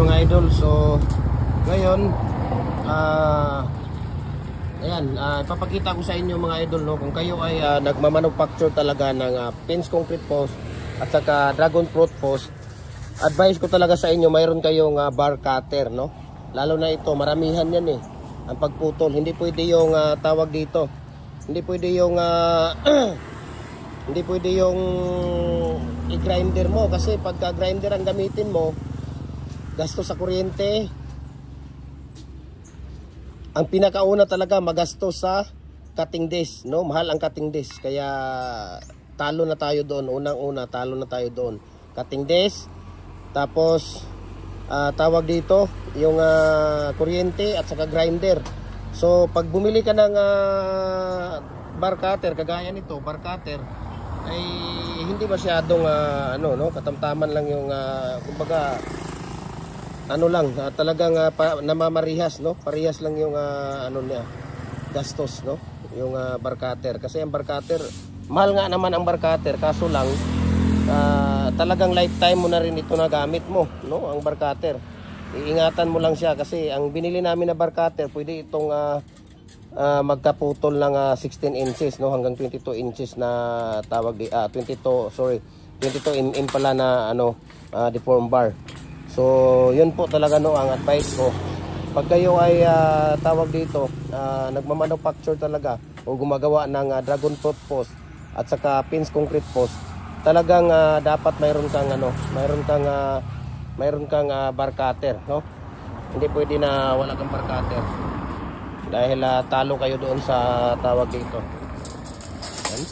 mga idol. So ngayon ayan, ipapakita ko sa inyo mga idol, no, kung kayo ay nagmamanufacture talaga ng pins concrete post at saka dragon fruit post, advice ko talaga sa inyo, mayroon kayong bar cutter, no. Lalo na ito, maramihan yan eh ang pagputol. Hindi pwede yung tawag dito, hindi pwede yung hindi pwede yung i-grinder mo, kasi pagka grinder ang gamitin mo, gasto sa kuryente. Ang pinakauna talaga magastos sa cutting disc, no? Mahal ang cutting disc, kaya talo na tayo doon. Unang-una talo na tayo doon. Cutting disc, tapos tawag dito yung kuryente at saka grinder. So pag bumili ka ng bar cutter, kagaya nito, bar cutter, ay hindi masyadong ano, no, katamtaman lang yung kumbaga ano lang, talagang namamarihas, no? Parehas lang yung ano niya, gastos, no? Yung bar cutter. Kasi ang bar cutter, mahal nga naman ang bar cutter, kaso lang talagang lifetime mo na rin ito na gamit mo, no? Ang bar cutter, iingatan mo lang siya, kasi ang binili namin na bar cutter, pwede itong magkaputol ng 16 inches, no? Hanggang 22 inches na tawag di 22 in pala na ano, deform bar. So yun po talaga, no, ang advice ko. Pag kayo ay tawag dito, nagmamanufacture talaga o gumagawa ng dragon fruit post at saka pins concrete post, talagang dapat mayroon kang ano, mayroon kang bar cutter, no? Hindi pwede na wala kang bar cutter, dahil talo kayo doon sa tawag dito. Yan.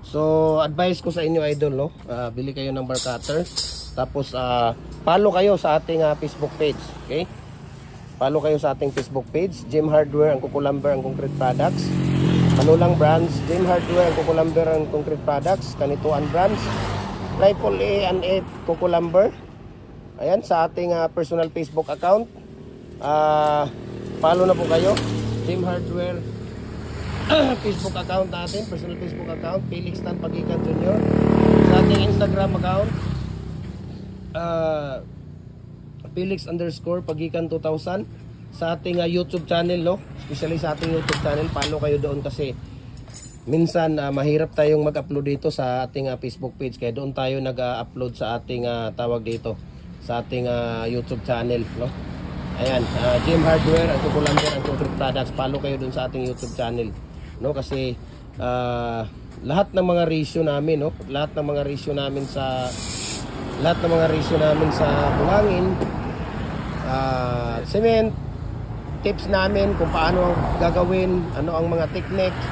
So advice ko sa inyo idol, no, bili kayo ng bar cutter, tapos follow kayo sa ating Facebook page, okay? Follow kayo sa ating Facebook page, Gem Hardware ang Kukulamber ang Concrete Products. Manulang Brands, Gem Hardware ang Kukulamber ang Concrete Products. Kanituan Brands, Triple A and A Kukulamber. Ayan, sa ating personal Facebook account. Follow na po kayo, Gem Hardware Facebook account natin, personal Facebook account, Felix Tan Pagikan Jr. Sa ating Instagram account, Felix_Pagikan 2000. Sa ating YouTube channel, no, especially sa ating YouTube channel, follow kayo doon, kasi minsan mahirap tayong mag-upload dito sa ating Facebook page, kaya doon tayo nag-upload sa ating tawag dito, sa ating YouTube channel, no. Ayan, Gem Hardware ang Kukulamber ang Concrete Products. Follow kayo doon sa ating YouTube channel, no, kasi lahat ng mga ratio namin, no, lahat ng mga ratio namin sa buhangin, cement, tips namin kung paano gagawin, ano ang mga techniques,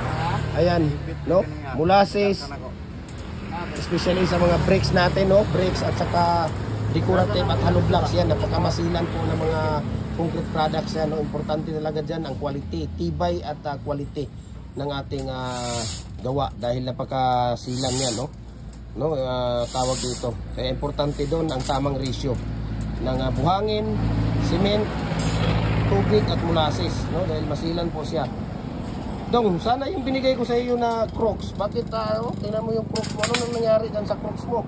ayan, no, molasses, especially sa mga bricks natin, no, bricks at saka decorative at hollow blocks, yan, napakamasilan po ng mga concrete products yan, no. Importante talaga dyan ang quality, tibay at quality ng ating gawa, dahil napakasilang yan, no, tawag dito. Kaya importante doon ang tamang ratio ng buhangin, cement, tubig at molasses, no, dahil masilan po siya. Dong, sana yung binigay ko sa iyo na Crocs, bakit tingnan mo yung Crocs mo, ano nang nangyari dyan sa Crocs mo?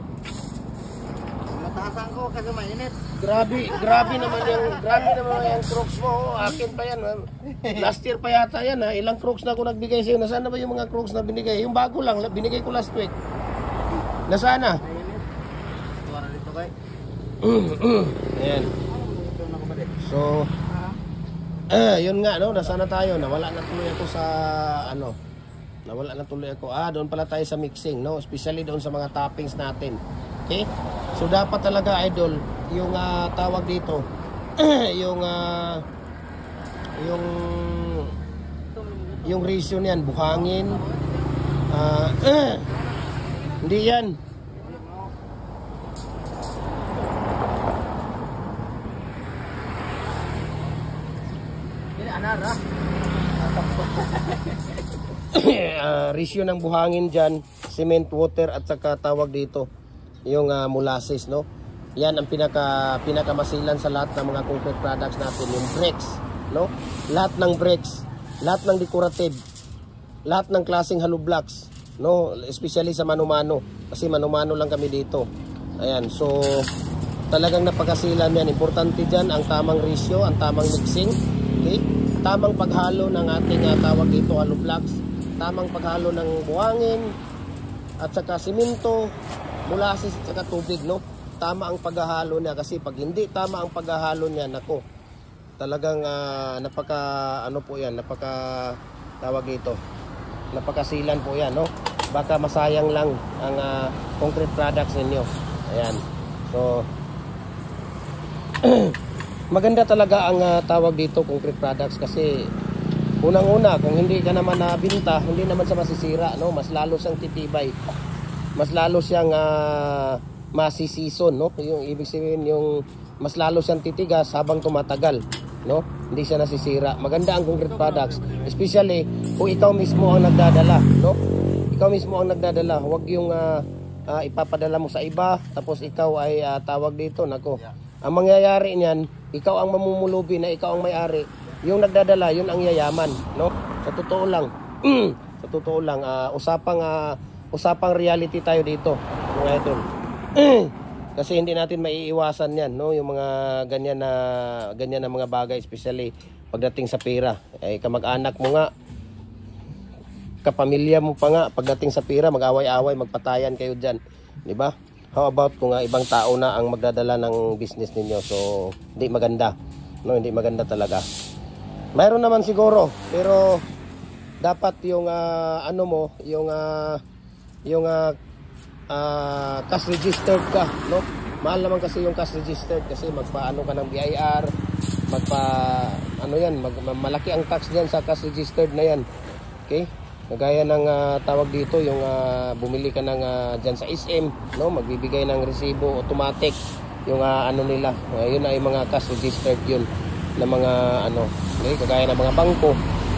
Natasan ko kasi mainit. Grabe naman yung Crocs mo. Akin pa yan. Last year pa yata yan, ha. Ilang Crocs na ako nagbigay sa iyo. Nasaan na ba yung mga Crocs na binigay? Yung bago lang, binigay ko last week. Nasaan na? Tuwara dito kay. Ayan. So, yun nga, no, nasaan na tayo? Nawala na tuloy ako sa, ano, doon pala tayo sa mixing, no, especially doon sa mga toppings natin. Okay? So, dapat talaga, idol, yung tawag dito, yung ratio niyan, buhangin, hindi yan. Ratio ng buhangin dyan, cement, water at saka tawag dito yung molasses, no. Yan ang pinakamasilan sa lahat ng mga concrete products natin, yung bricks, no. Lahat ng bricks, lahat ng decorative, lahat ng klaseng hollow blocks, no, especially sa mano-mano, kasi mano-mano lang kami dito. Ayan, so talagang napakasilan yan. Importante dyan ang tamang ratio, ang tamang mixing, okay? Tamang paghalo ng ating tawag dito hollow blocks, tamang paghalo ng buhangin at saka simento, molasses at saka tubig, no? Tama ang paghahalo niya, kasi pag hindi tama ang paghahalo niya, nako, talagang napaka ano po yan, napaka tawag dito, napakasilan po yan, no? Baka masayang lang ang concrete products ninyo. Ayan. So maganda talaga ang tawag dito concrete products, kasi unang-una, kung hindi ka naman nabinta, hindi naman siya masisira, no? Mas lalo siyang titibay, mas lalo siyang masisison, no? Yung ibig sabihin, yung mas lalo siyang titigas habang tumatagal, no? Hindi siya nasisira. Maganda ang concrete products, especially kung ikaw mismo ang nagdadala, no? Ikaw mismo ang nagdadala, huwag yung ipapadala mo sa iba tapos ikaw ay tawag dito, nako, ang mangyayari niyan, ikaw ang mamumulubi na ikaw ang may-ari. Yung nagdadala, yun ang yayaman, no? Sa totoo lang, sa totoo lang, usapang reality tayo dito, mga idol. Kasi hindi natin maiiwasan yan, no? Yung mga ganyan na mga bagay, especially pagdating sa pera. Eh, kamag-anak mo nga, kapamilya mo pa nga, pagdating sa pera, mag-away-away, magpatayan kayo dyan, di ba? How about kung ibang tao na ang magdadala ng business ninyo? So, hindi maganda, no? Hindi maganda talaga. Mayroon naman siguro, pero dapat yung ano mo, yung cash registered ka, no? Mahal naman kasi yung cash registered, kasi magpaano ka ng BIR, ano yan, malaki ang tax diyan sa cash registered na yan. Okay? Kagaya ng tawag dito, yung bumili ka ng dyan sa SM, no? Magbibigay ng resibo automatic yung ano nila. Yun ay mga cash registered yun na mga ano, okay? Kagaya ng mga bangko,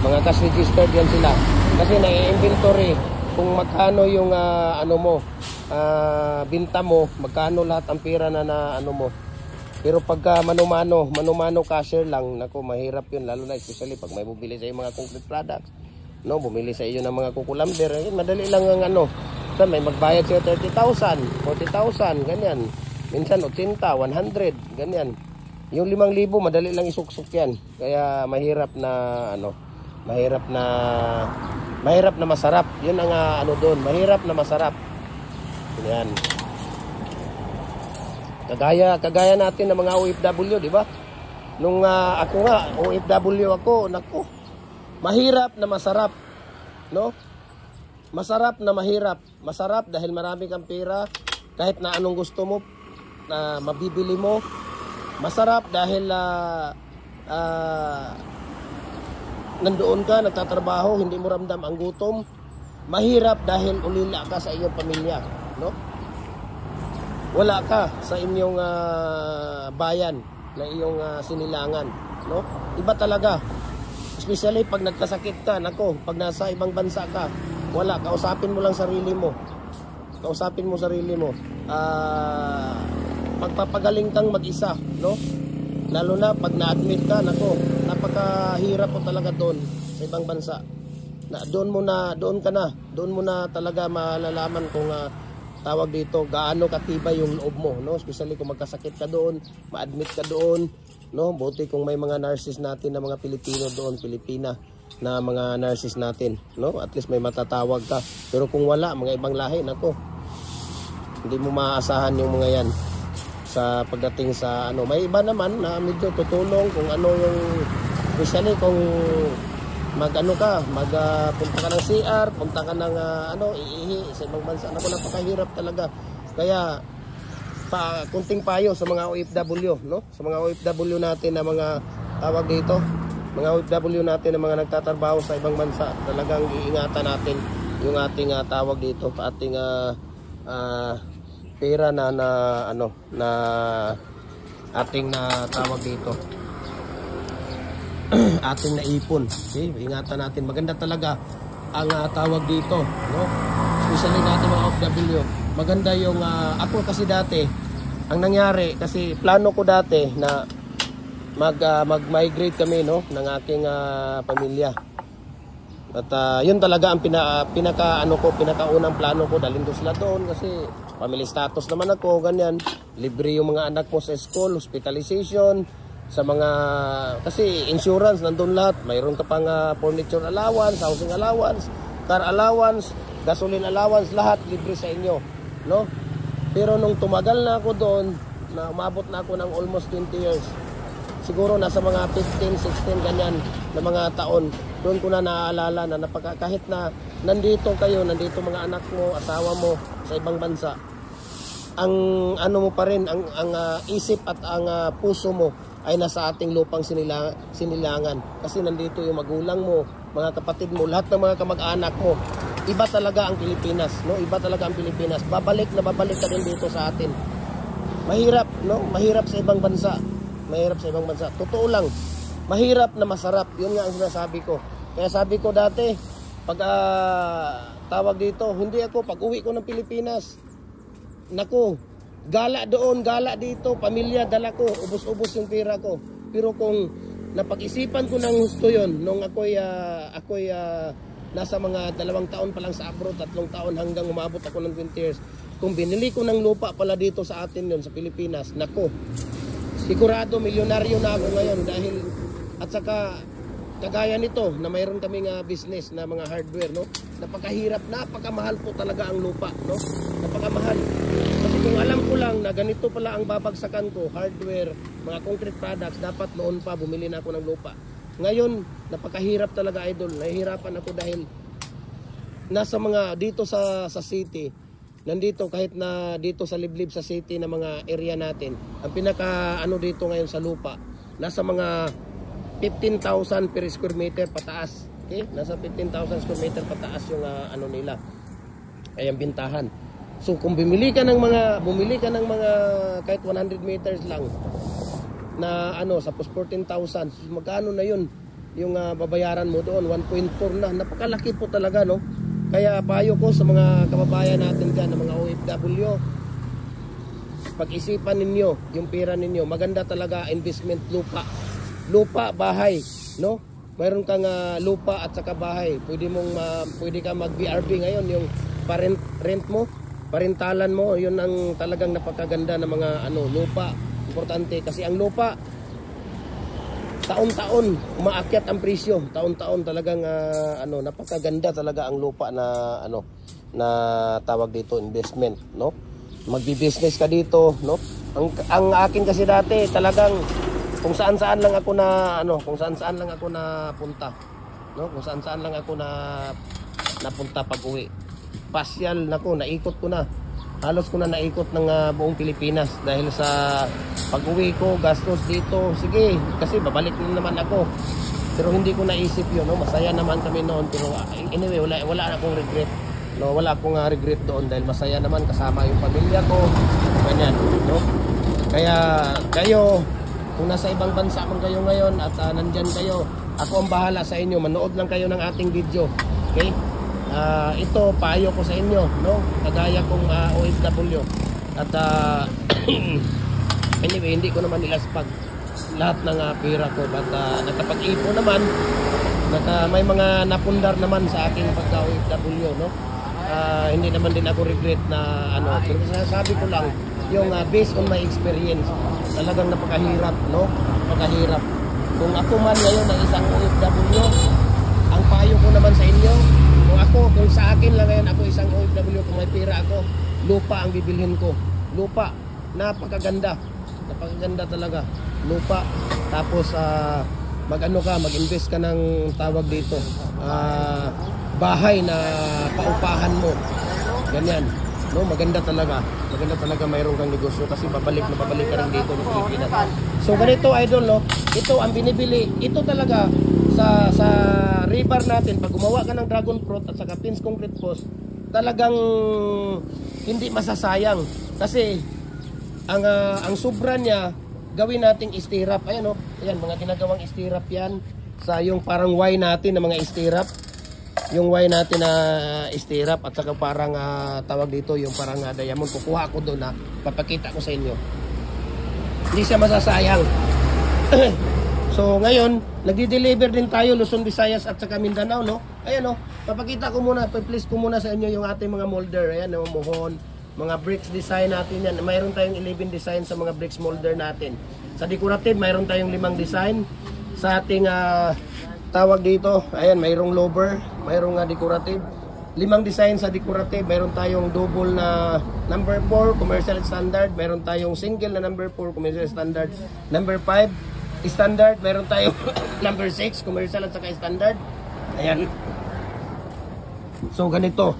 mga cash registered yan sila. Kasi na-inventory kung magkano yung ano mo, binta mo, magkano lahat ang pera na ano mo. Pero pagka mano-mano cashier lang, nako, mahirap yun, lalo na especially pag may bumili sa mga concrete products, no? Bumili sa iyo ng mga kukulamber, madali lang ang ano, may magbayad siya 30,000, 40,000, ganyan. Minsan 80, 100, ganyan. Yung 5,000 madali lang isuksok yan. Kaya mahirap na ano, mahirap na masarap. Yun ang ano doon, mahirap na masarap. Yan. Kagaya natin ng mga OFW, di ba? Nung ako nga OFW ako, nako, mahirap na masarap, no? Masarap na mahirap. Masarap dahil marami kang pera, kahit na anong gusto mo na mabibili mo. Masarap dahil nandoon ka, nagtatrabaho, hindi mo ramdam ang gutom. Mahirap dahil ulila ka sa iyong pamilya, no? Wala ka sa inyong bayan na iyong sinilangan, no? Iba talaga. Especially pag nagkasakit ka, nako, pag nasa ibang bansa ka, wala, kausapin mo lang sarili mo. Kausapin mo sarili mo. Magpapagaling kang mag-isa, no? Lalo na pag na-admit ka, nako, napakahirap po talaga doon sa ibang bansa. Doon mo na talaga malalaman kung tawag dito, gaano katibay yung loob mo, no? Especially kung magkasakit ka doon, ma-admit ka doon, no? Buti kung may mga nurses natin na mga Pilipino doon, Pilipina na mga nurses natin, no? At least may matatawag ka. Pero kung wala, mga ibang lahi, nako, hindi mo maaasahan yung mga yan sa pagdating sa ano. May iba naman na medyo tutulong kung ano yung, especially kung mag-ano ka, punta ka ng CR, punta ka ng iihi sa ibang bansa. Nako, napakahirap talaga. Kaya kunting payo sa mga OFW, no? Sa mga OFW natin na mga tawag dito, mga OFW natin na mga nagtatrabaho sa ibang bansa, talagang iingatan natin yung ating tawag dito, ating pera na ating tawag dito, ating naipon. Okay, ingatan natin. Maganda talaga ang tawag dito, no? Especially natin mga OFW. Maganda yung ako kasi dati, ang nangyari kasi plano ko dati na mag-migrate kami, no, ng aking pamilya. At yun talaga ang pinakaunang plano ko, dalhin ko sila doon kasi family status naman ako, ganyan. Libre yung mga anak mo sa school, hospitalization, sa mga kasi insurance nandun lahat. Mayroon ka pang furniture allowance, housing allowance, car allowance, gasoline allowance, lahat libre sa inyo, no? Pero nung tumagal na ako doon, na umabot na ako ng almost 20 years, siguro nasa mga 15, 16 ganyan na mga taon, doon ko na naaalala na kahit na nandito kayo, nandito mga anak mo, asawa mo sa ibang bansa, ang ano mo pa rin, ang isip at ang puso mo ay nasa ating lupang sinilangan. Kasi nandito yung magulang mo, mga kapatid mo, lahat ng mga kamag-anak mo. Iba talaga ang Pilipinas, no? Iba talaga ang Pilipinas. Babalik ka din dito sa atin. Mahirap, no? Mahirap sa ibang bansa. Mahirap sa ibang bansa. Totoo lang. Mahirap na masarap. Yun nga ang sinasabi ko. Kaya sabi ko dati, pag tawag dito, hindi ako, pag uwi ko ng Pilipinas, naku, gala doon, gala dito, pamilya, dala ko, ubos-ubos yung pera ko. Pero kung napag-isipan ko ng gusto yun, nung ako'y nasa mga 2 taon pa lang sa abroad, 3 taon hanggang umabot ako ng 20 years, kung binili ko ng lupa pala dito sa atin yun, sa Pilipinas, naku, sigurado milyonaryo na ako ngayon dahil, at saka kagaya nito na mayroon kaming business na mga hardware, no? Napakahirap, napakamahal po talaga ang lupa, no? Napakamahal. Kasi kung alam ko lang na ganito pala ang babagsakan ko, hardware, mga concrete products, dapat noon pa bumili na ako ng lupa. Ngayon, napakahirap talaga, idol. Nahihirapan ako dahil nasa mga dito sa city, nandito kahit na dito sa liblib sa city na mga area natin, ang pinaka ano dito ngayon sa lupa, nasa mga 15,000 per square meter pataas. Okay? Nasa 15,000 square meter pataas yung ano nila. Ay ang bintahan. So kung bumili ka ng mga kahit 100 meters lang na ano sa 14,000, magkano na yun yung babayaran mo doon, 1.4 na. Napakalaki po talaga, no? Kaya payo ko sa mga kababayan natin dyan, na mga OFW, pag-isipan ninyo yung pera ninyo. Maganda talaga investment, lupa, bahay, no? Mayroon kang lupa at saka bahay. Pwede ka mag-BRB ngayon, yung rent mo, parentalan mo, yun ang talagang napakaganda ng mga lupa. Importante kasi ang lupa taon-taon umaakyat ang presyo. Taon-taon talagang napakaganda talaga ang lupa na na tawag dito investment, no? Magbi-business ka dito, no? Ang akin kasi dati talagang kung saan-saan lang ako na punta, no? Kung saan-saan lang ako na napunta pag-uwi. Pasyal nako, naikot ko na. Halos ko na naikot ng buong Pilipinas dahil sa pag-uwi ko, gastos dito. Sige, kasi babalik na naman ako. Pero hindi ko naisip yun, no? Masaya naman kami noon. Pero anyway, wala akong regret. No, wala akong regret doon dahil masaya naman kasama yung pamilya ko. Ganyan, no? Kaya kayo, kung nasa ibang bansa man kayo ngayon at nandyan kayo, ako ang bahala sa inyo. Manood lang kayo ng ating video. Okay? Ito payo ko sa inyo, no? Kagaya kong OFW. At anyway, hindi ko naman nilaspag lahat ng pera ko, but nakapag-ipon naman, may mga napundar naman sa aking pagka-OFW, no? Hindi naman din ako regret na pero sabi ko lang yung based on my experience, talagang napakahirap, no? Napakahirap. Kung ako man ngayon ng isang OFW, ang payo ko naman sa inyo, kung sa akin lang ngayon, ako isang OFW, kung may pera ako, lupa ang bibilhin ko. Lupa, napakaganda. Napakaganda talaga. Lupa, tapos mag-invest ka ng tawag dito. Bahay na paupahan mo. Ganyan. No, maganda talaga. Maganda talaga mayroon kang negosyo kasi babalik ka rin dito ng Pilipinas. So ganito, idol, no? Ito ang binibili. Ito talaga sa river natin, pag gumawa ka ng dragon fruit at saka pins concrete post, talagang hindi masasayang kasi ang sobra niya gawin nating istirap. Ayan, ayan, mga ginagawang istirap yan sa yung parang Y natin na mga istirap, yung Y natin na istirap at saka parang tawag dito yung parang diamond. Kukuha ko doon na papakita ko sa inyo, hindi siya masasayang. So ngayon, nagdi-deliver din tayo Luzon, Visayas at saka Mindanao, no? Ayan, no? Papakita ko muna, please ko muna sa inyo yung ating mga molder. Ayan, no? Muhon, mga bricks design natin yan. Mayroon tayong 11 design sa mga bricks molder natin. Sa decorative, mayroon tayong 5 design. Sa ating tawag dito, ayan, mayroong lower, mayroong decorative. 5 design sa decorative, mayroon tayong double na number 4, commercial standard. Mayroon tayong single na number 4, commercial standard. Number 5, standard. Mayroon tayong number 6, commercial at saka standard. Ayan. So, ganito.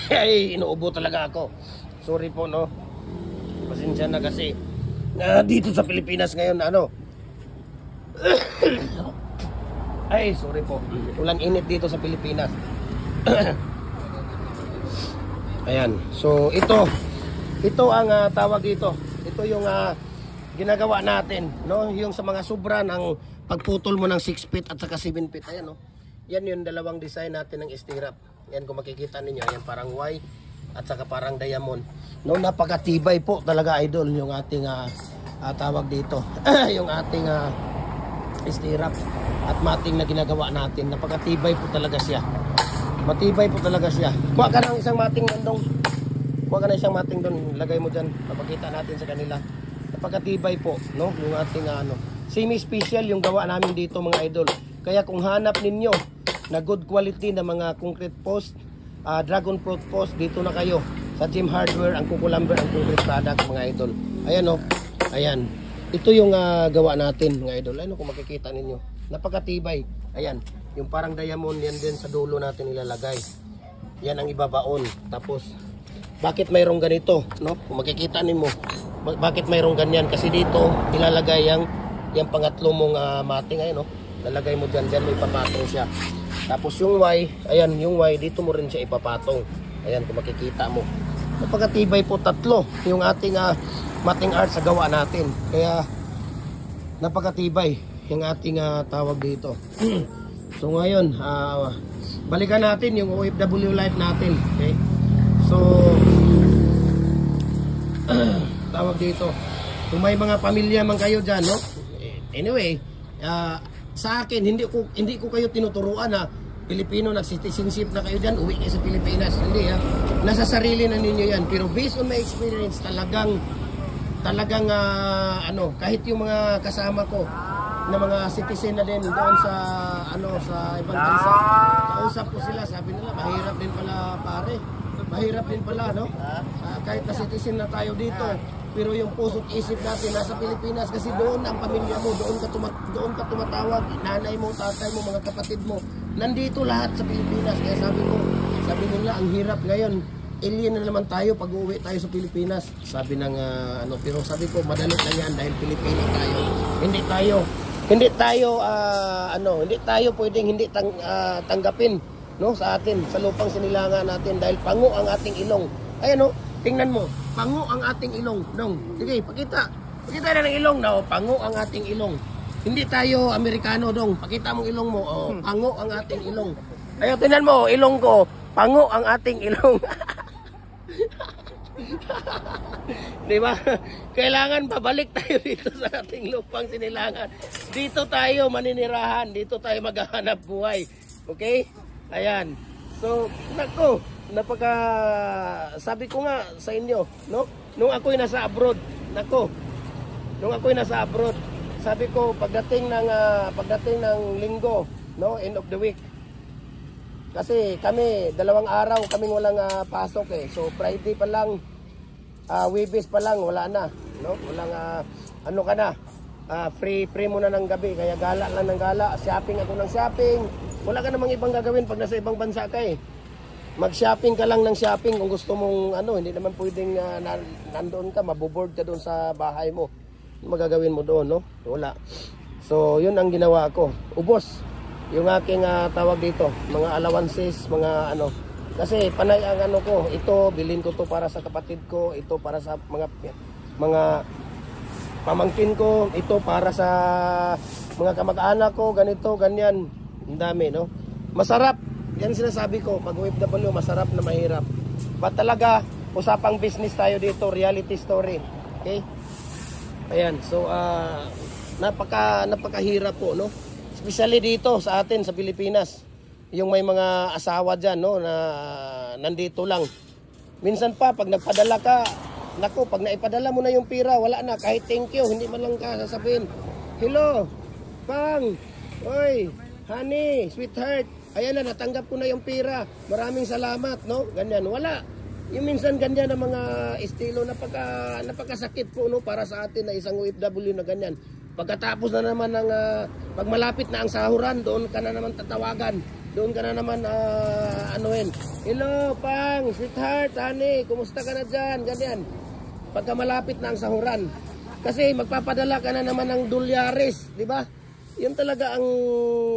Ay, inuubo talaga ako. Sorry po, no? Pasensya na kasi. Dito sa Pilipinas ngayon, ay, sorry po. Ulan init dito sa Pilipinas. Ayan. So, ito ang tawag dito. Ito yung ginagawa natin, no? Yung sa mga sobra ng pagputol mo ng 6 feet at saka 7 feet. Ayan, no? Yan yung dalawang design natin ng stirrup. Yan, kung makikita ninyo, yan parang Y at saka parang diamond. No, napakatibay po talaga, idol, yung ating tawag dito. Yung ating stirrup at mating na ginagawa natin. Napakatibay po talaga siya. Matibay po talaga siya. Kuha ka ng isang mating doon. Kuha ka ng isang mating doon. Lagay mo dyan. Papakita natin sa kanila. Napakatibay po, no? Yung ating semi-special yung gawa namin dito, mga idol. Kaya kung hanap ninyo na good quality na mga concrete post, dragon fruit post, dito na kayo sa Team Hardware, ang Kukulamber, ang concrete product, mga idol. Ayan, no? Ayan. Ito yung gawa natin, mga idol. Ayun, kung makikita ninyo. Napakatibay. Ayan. Yung parang diamond, yan din sa dulo natin ilalagay. Yan ang ibabaon. Tapos, bakit mayroong ganito? No? Kung makikita ninyo, bakit mayroong ganyan? Kasi dito, ilalagay yung pangatlo mong mating. Ayun, no? Lalagay mo dyan. Dyan may papatong siya. Tapos yung Y, ayan, yung Y, dito mo rin siya ipapatong. Ayan, kung makikita mo. Napakatibay po, 3 yung ating mating art sa gawa natin. Kaya napakatibay yung ating tawag dito. So ngayon, balikan natin yung OFW life natin. Okay? So tawag dito, kung may mga pamilya man kayo dyan, no? Anyway, sa akin, hindi ko kayo tinuturuan na Pilipino, nag-citizenship na kayo dyan, uwi kayo sa Pilipinas. Hindi, nasa sarili na ninyo yan. Pero based on my experience, talagang kahit yung mga kasama ko na mga citizen na din doon sa sa ibang bansa, kausap ko sila, sabi nila mahirap din pala, pare, mahirap din pala, no? Kahit na citizen na tayo dito, pero yung puso't isip natin nasa Pilipinas, kasi doon ang pamilya mo, doon ka tumatawag, nanay mo, tatay mo, mga kapatid mo, nandito lahat sa Pilipinas. Kaya sabi nila ang hirap ngayon, alien na naman tayo pag uuwi tayo sa Pilipinas, sabi ng pero sabi ko madali na yan dahil Pilipino tayo. Hindi tayo pwedeng hindi tanggapin, no, sa atin, sa lupang sinilangan natin, dahil pango ang ating ilong. Ayan, no, tingnan mo, pango ang ating ilong. Dong, sige, pakita na ng ilong, no, pango ang ating ilong. Hindi tayo Amerikano, dong, pakita mong ilong mo, pango ang ating ilong. Ayan, tingnan mo, ilong ko, pango ang ating ilong. Diba? Kailangan pabalik tayo dito sa ating lupang sinilangan. Dito tayo maninirahan, dito tayo maghahanap buhay. Okay? Ayan. So, sabi ko nga sa inyo, no? Nung ako'y nasa abroad, sabi ko pagdating ng linggo, no, end of the week. Kasi kami, 2 araw kaming walang pasok eh. So Friday pa lang, Webes pa lang, wala na, no? Walang free mo na ng gabi, kaya gala lang ng gala, shopping ako ng shopping. Wala ka namang ibang gagawin pag nasa ibang bansa ka eh. Mag-shopping ka lang ng shopping kung gusto mong hindi naman pwedeng nandoon ka, maboboard ka doon sa bahay mo. Magagawin mo doon, no? Wala. So, yun ang ginawa ko. Ubos yung aking tawag dito, mga allowances, mga kasi panay ang ko, ito bilhin ko to para sa kapatid ko, ito para sa mga pamangkin ko, ito para sa mga kamag-anak ko, ganito, ganyan. Ang dami, no? Masarap. Yan sinasabi ko, pag OFW, masarap na mahirap. But talaga, usapang business tayo dito, reality story. Okay? Ayan, so napakahirap po, no? Especially dito sa atin sa Pilipinas. Yung may mga asawa diyan, no, na nandito lang. Minsan pa pag nagpadala ka, nako, pag naipadala mo na yung pira, wala na kahit thank you, hindi man lang ka sasabihin, "Hello, Pang. Oy, honey, sweetheart. Ayan na, natanggap ko na yung pira. Maraming salamat," no? Ganyan, wala. Yung minsan ganyan ang mga estilo, napakasakit po, no, para sa atin na isang OFW na ganyan. Pagkatapos na naman ng pag malapit na ang sahuran, doon ka na naman tatawagan. Doon ka na naman anuhin. "Hello, Pang, sweetheart, honey, kumusta ka na dyan?" Ganyan. Pagka malapit na ang sahuran. Kasi magpapadala ka na naman ng dolyares, di ba? Yun talaga ang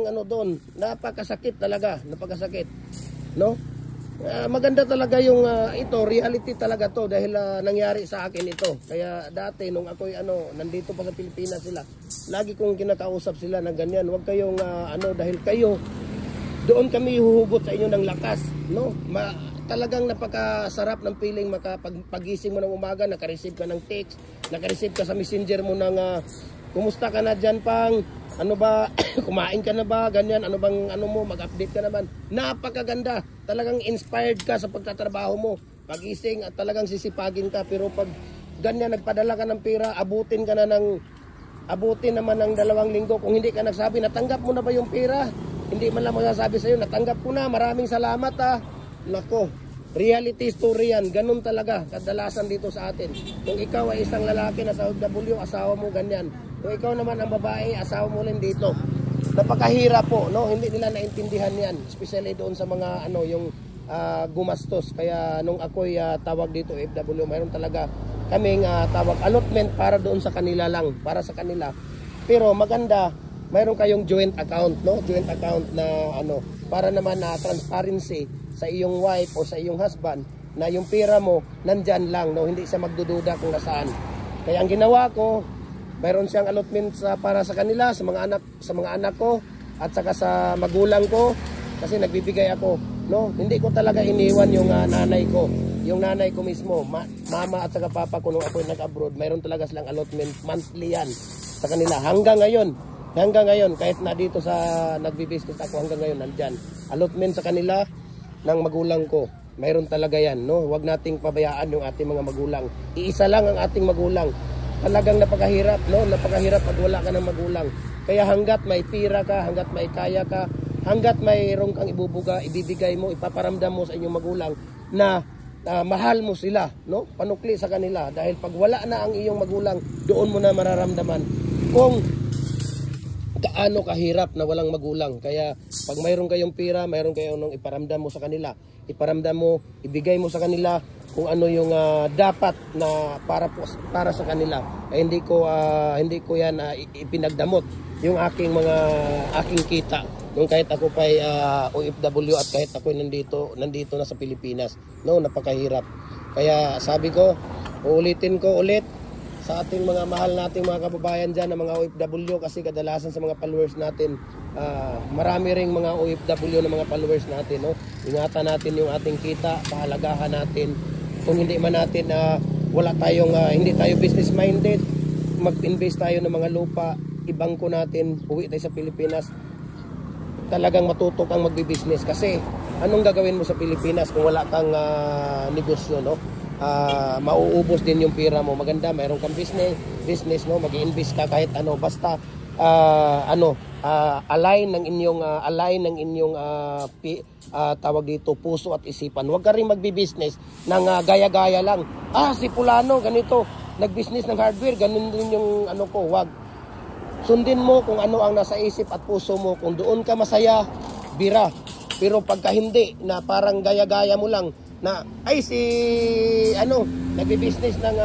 ano doon. Napakasakit talaga, napakasakit. No? Maganda talaga yung ito, reality talaga to dahil nangyari sa akin ito. Kaya dati nung ako'y nandito pa sa Pilipinas sila, lagi kong kinakausap sila na ganyan. Huwag kayong dahil kayo doon kami huhugot sa inyo ng lakas, no? Talagang napakasarap ng feeling pagising mo ng umaga, naka-receive ka ng text, naka-receive ka sa messenger mo ng kumusta ka na dyan, Pang? Ano ba, kumain ka na ba? Ganyan, ano bang mo, mag-update ka naman. Napakaganda. Talagang inspired ka sa pagtatrabaho mo. Pagising at talagang sisipagin ka. Pero pag ganyan, nagpadala ka ng pera, abutin naman ng 2 linggo. Kung hindi ka nagsabi, natanggap mo na ba yung pera? Hindi man lang magsasabi sa'yo, natanggap ko na, maraming salamat ha. Nako, reality story yan. Ganun talaga, kadalasan dito sa atin. Kung ikaw ay isang lalaki na sa OFW, asawa mo ganyan. Kung ikaw naman ang babae, asawa mo rin dito. Napakahirap po, no? Hindi nila naintindihan yan. Especially doon sa mga yung gumastos. Kaya nung ako'y tawag dito OFW, mayroon talaga kaming tawag allotment para doon sa kanila lang, para sa kanila. Pero maganda, mayroon kayong joint account, no? Joint account na para naman na transparency sa iyong wife o sa iyong husband na yung pera mo nandyan lang, no? Hindi siya magdududa kung nasaan. Kaya ang ginawa ko, mayroon siyang allotment para sa kanila, sa mga anak ko at saka sa magulang ko kasi nagbibigay ako, no? Hindi ko talaga iniwan yung nanay ko. Yung nanay ko mismo, mama at saka papa ko nung ako nag-abroad, mayroon talaga silang allotment monthly yan sa kanila hanggang ngayon kahit na dito sa nagbi-business ako hanggang ngayon nandyan. Allotment sa kanila ng magulang ko. Mayroon talaga yan, no? Huwag nating pabayaan yung ating mga magulang. Iisa lang ang ating magulang. Talagang napakahirap, no? Napakahirap pag wala ka ng magulang. Kaya hanggat may pira ka, hanggat may kaya ka, hanggat mayroon kang ibibigay mo, ipaparamdam mo sa inyong magulang na mahal mo sila, no? Panukli sa kanila. Dahil pag wala na ang iyong magulang, doon mo na mararamdaman kung gaano kahirap na walang magulang. Kaya pag mayroon kayong pira, mayroon kayong iparamdam mo sa kanila, iparamdam mo, ibigay mo sa kanila kung ano yung dapat na para sa kanila. Hindi ko yan ipinagdamot yung aking kita nung kahit ako pa OFW at kahit ako nandito na sa Pilipinas, no? Napakahirap. Kaya sabi ko, uulitin ko ulit sa ating mga mahal nating mga kababayan dyan na mga OFW, kasi kadalasan sa mga followers natin, marami ring mga OFW na mga followers natin, no? Ingatan natin yung ating kita, pahalagahan natin. Kung hindi man natin hindi tayo business minded, mag-invest tayo ng mga lupa, ibangko natin, uwi tayo sa Pilipinas, talagang matuto kang magbi-business. Kasi anong gagawin mo sa Pilipinas kung wala kang negosyo, no? Mauubos din yung pera mo. Maganda mayroon kang business, no? Mag-i-invest ka kahit basta align ng inyong tawag dito puso at isipan. Huwag ka rin magbi-business ng gaya-gaya lang. Si Fulano ganito, nag-business ng hardware, ganun din yung ko. Huwag. Sundin mo kung ano ang nasa isip at puso mo. Kung doon ka masaya, bira. Pero pagka hindi, na parang gaya-gaya mo lang, na nagbi-business ng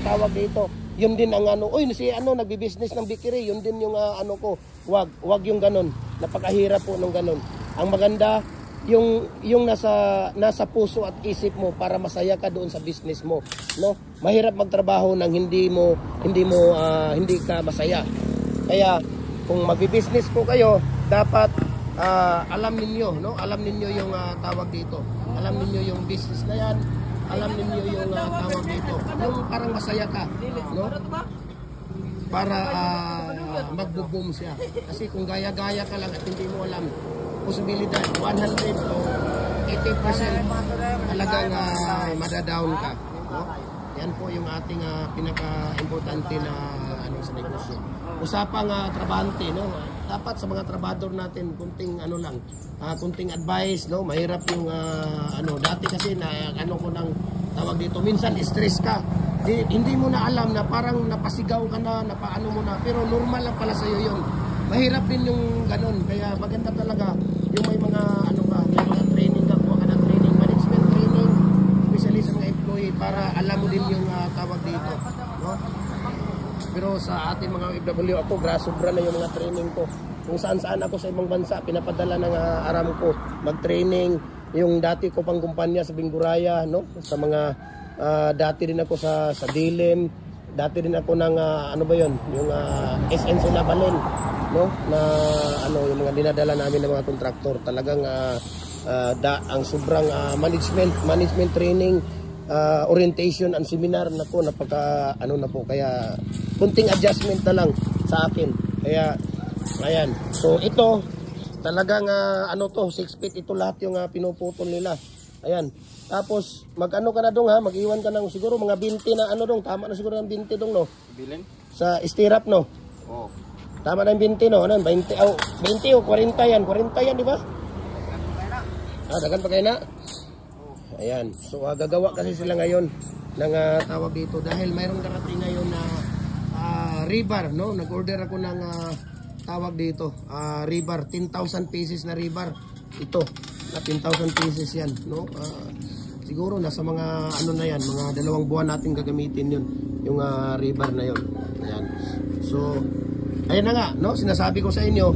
tawag dito, yun din ang nagbi-business ng bakery, yun din yung ko. Wag yung ganun. Napakahirap po ng ganun. Ang maganda yung nasa puso at isip mo para masaya ka doon sa business mo, no? Mahirap magtrabaho nang hindi ka masaya. Kaya kung magbi-business po kayo, dapat alam ninyo, no? Alam ninyo yung tawag dito. Alam ninyo yung business na yan. Alam ninyo yung tawag dito. Yung parang masaya ka, no? para magbo-boom siya. Kasi kung gaya-gaya ka lang at hindi mo alam, posibilidad 100 o 80% talagang madadown ka. No? Yan po yung ating pinaka-importante na ano sa negosyo. Usapang trabahante, no? Dapat sa mga trabador natin kunting ano lang, kunting advice, no? Mahirap yung dati kasi na ko nang tawag dito, minsan stress ka. Hindi mo na alam na parang napasigaw ka na, napaano mo na, pero normal lang pala sa iyo 'yon. Mahirap din yung ganun, kaya maganda talaga yung may mga may mga training ka, kuha ka ng training, management training, especially sa mga employee para alam mo din yung tawag dito, no? Pero sa ating mga OFW ako, sobra na yung mga training ko. Kung saan-saan ako sa ibang bansa, pinapadala ng Aramco mag-training. Yung dati ko pang kumpanya sa Binguraya, no? Sa mga dati din ako sa Dilim, dati din ako ng yung SN Sinabalin, no? Na yung mga dinadala namin ng mga kontraktor. Talagang ang sobrang management training, orientation and seminar na po, napaka na po, kaya kunting adjustment na lang sa akin. Kaya ayan, so ito talagang 6 feet ito lahat yung pinuputol nila. Ayan, tapos ka na dong mag-iwan ka ng siguro mga 20 na dong, tama na siguro ng 20 dong, no? Bilin? Sa stirrup, no? Oo. Tama na yung 20, no? 20 o 40 yan, 40 yan, di ba? Dagan pa kayo na? Ayan, so gagawa kasi sila ngayon ng tawag dito dahil mayroong darating ngayon na rebar, no? Nag-order ako ng tawag dito, rebar, 10,000 pieces na rebar. Ito, na 10,000 pieces yan, no? Siguro nasa mga na yan, mga 2 buwan natin gagamitin yun, yung rebar na yun. Ayan. So, ayan na nga, no? Sinasabi ko sa inyo,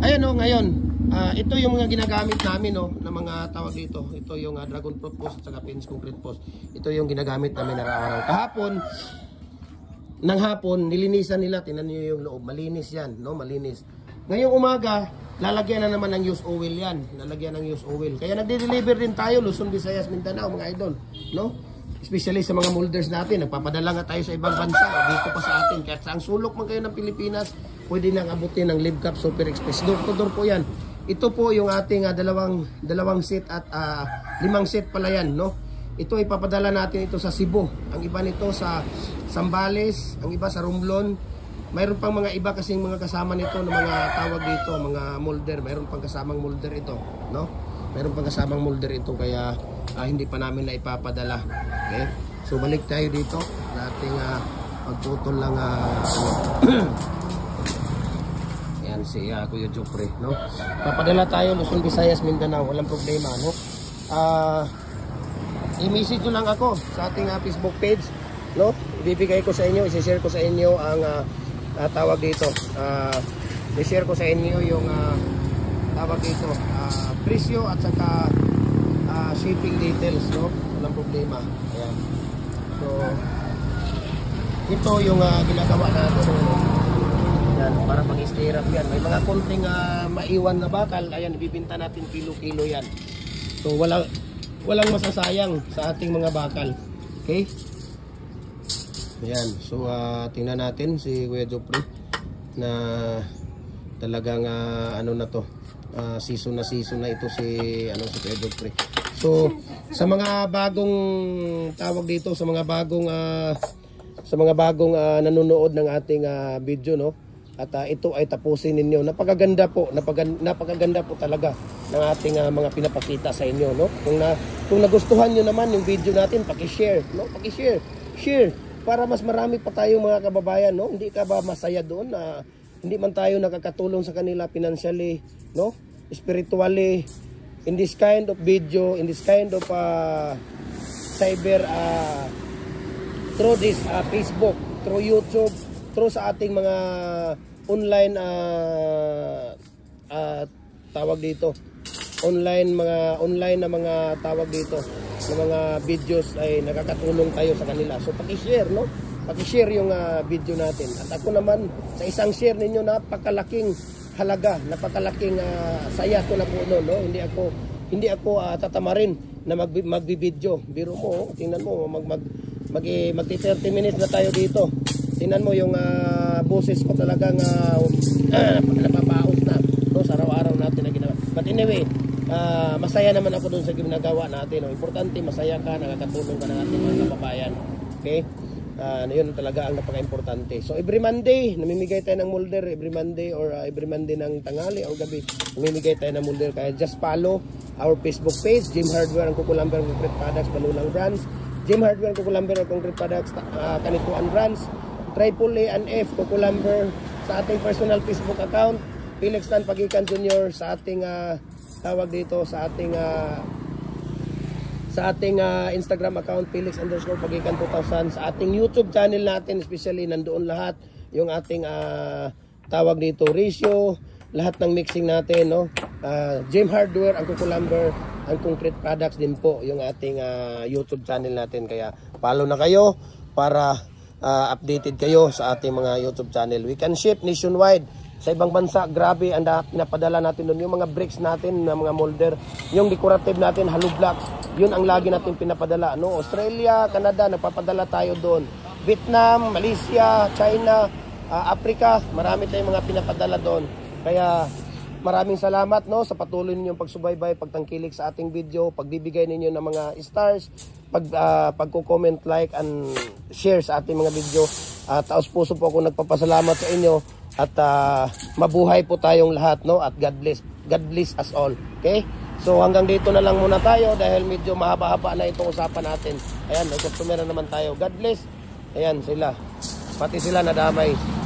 ayan, no, ngayon, ito yung mga ginagamit namin, no, na mga tawag dito. Ito yung dragon fruit post at saka pins concrete post. Ito yung ginagamit namin araw-araw. Kahapon, nang hapon, nilinisan nila, tinan niyo yung loob, malinis yan, no, malinis. Ngayong umaga, lalagyan na naman ng used oil yan, lalagyan ng used oil. Kaya nagde-deliver din tayo, Luzon, Visayas, Mindanao, mga idol, no? Especially sa mga molders natin, nagpapadala nga tayo sa ibang bansa, dito pa sa atin. Kahit sa ang sulok man kayo ng Pilipinas, pwede nang abutin ng Live Cup Super Express. Door to door po yan. Ito po yung ating dalawang set at 5 set pala yan, no? Ito ipapadala natin ito sa Cebu. Ang iba nito sa Zambales, ang iba sa Romblon. Mayroon pang mga iba kasing mga kasama nito na mga tawag dito, mga molder. Mayroon pang kasamang molder ito, no? Mayroon pang kasamang molder ito, kaya hindi pa namin na ipapadala. Okay? So balik tayo dito sa ating pagputol lang yan si Kuya Jopre, no? Papadala tayo Luzon, Visayas, Mindanao, walang problema, no? I-message nyo lang ako sa ating Facebook page, no? Ibibigay ko sa inyo, i-share ko sa inyo ang tawag dito. I-share ko sa inyo yung tawag dito, presyo at saka shipping details, no? Walang problema. Ayan. So ito yung ginagawa natin, yan, para pag-stirrup yan. May mga konting maiwan na bakal, ayan, ibibinta natin kilo-kilo yan. So walang masasayang sa ating mga bakal. Okay? Ayan. So tingnan natin si Kuya Jopre na talagang na to. Season na ito si Kuya Jopre. So sa mga bagong tawag dito, sa mga bagong nanonood ng ating video, no? At ito ay tapusin ninyo. Napakaganda po talaga ng ating mga pinapakita sa inyo, no? Kung nagustuhan niyo naman yung video natin, paki-share, no? Share para mas marami pa tayong mga kababayan, no? Hindi ka ba masaya doon na hindi man tayo nakakatulong sa kanila financially, no? Spiritually, in this kind of video, in this kind of cyber through this Facebook, through YouTube, through sa ating mga online tawag dito, online na mga tawag dito, na mga videos ay nakakatulong tayo sa kanila. So paki-share, no? Paki-share yung video natin. At ako naman, sa isang share ninyo, napakalaking halaga, napakalaking saya ko na po, no? Hindi ako tatamarin na magbi-video. Biro mo, tingnan mo, magti 30 minutes na tayo dito. Tingnan mo yung boses ko talagang napapaos na, no, sa araw-araw natin na ginawa. But anyway, masaya naman ako doon sa ginagawa natin, no. Importante masaya ka, nakakatulong ka ng ating mga kababayan. Okay? Yun talaga ang napaka-importante. So every Monday, namimigay tayo ng molder. Every Monday or every Monday ng tanghali o gabi, namimigay tayo ng molder. Kaya just follow our Facebook page, Jim Hardware and Kukulamber Concrete Products, Manulang Brands. Jim Hardware and Kukulamber and Concrete Products, Kanituan Brands. Triple A and F, Kukulamber sa ating personal Facebook account. Felix Tan Pagikan Jr. sa ating tawag dito sa ating Instagram account, Felix_Pagikan 2000. Sa ating YouTube channel natin, especially nandoon lahat yung ating tawag dito ratio, lahat ng mixing natin, no. Jim Hardware, ang Kukulamber, ang Concrete Products din po yung ating YouTube channel natin. Kaya follow na kayo para updated kayo sa ating mga YouTube channel. We can ship nationwide sa ibang bansa. Grabe ang pinapadala natin doon. Yung mga bricks natin na mga molder, yung decorative natin, hollow blocks, yun ang lagi natin pinapadala, no? Australia, Canada, nagpapadala tayo doon. Vietnam, Malaysia, China, Africa, marami tayong mga pinapadala doon. Kaya maraming salamat, no, sa patuloy ninyong pagsubaybay, pagtangkilik sa ating video, pagbibigay ninyo ng mga stars, pagko-comment, like and share sa ating mga video. Taos puso po ako nagpapasalamat sa inyo at mabuhay po tayong lahat, no, at God bless us all. Okay? So hanggang dito na lang muna tayo dahil medyo mahaba-haba na itong usapan natin. Ayan, may customer na naman tayo. God bless. Ayan sila. Pati sila nadamay.